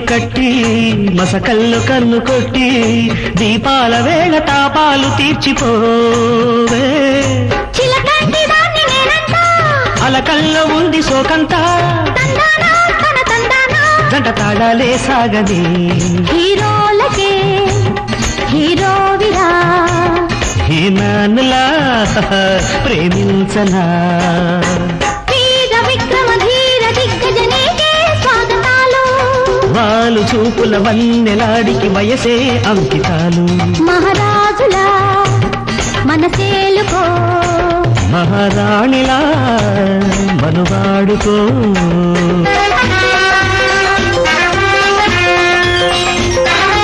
కట్టి మసకల్లు కన్ను కొట్టి దీపాల వేళ తాపాలు తీర్చిపోవే అలకల్లో ఉంది సోకంతా జంట తాళాలే సాగది హీరోలకే హీరోవిరా హీనానులా ప్రేమించనా వాలు చూపుల వన్నెలాడికి వయసే అంకితాలు మహారాజులా మనసేలుకో మహారాణిలా మనువాడుకో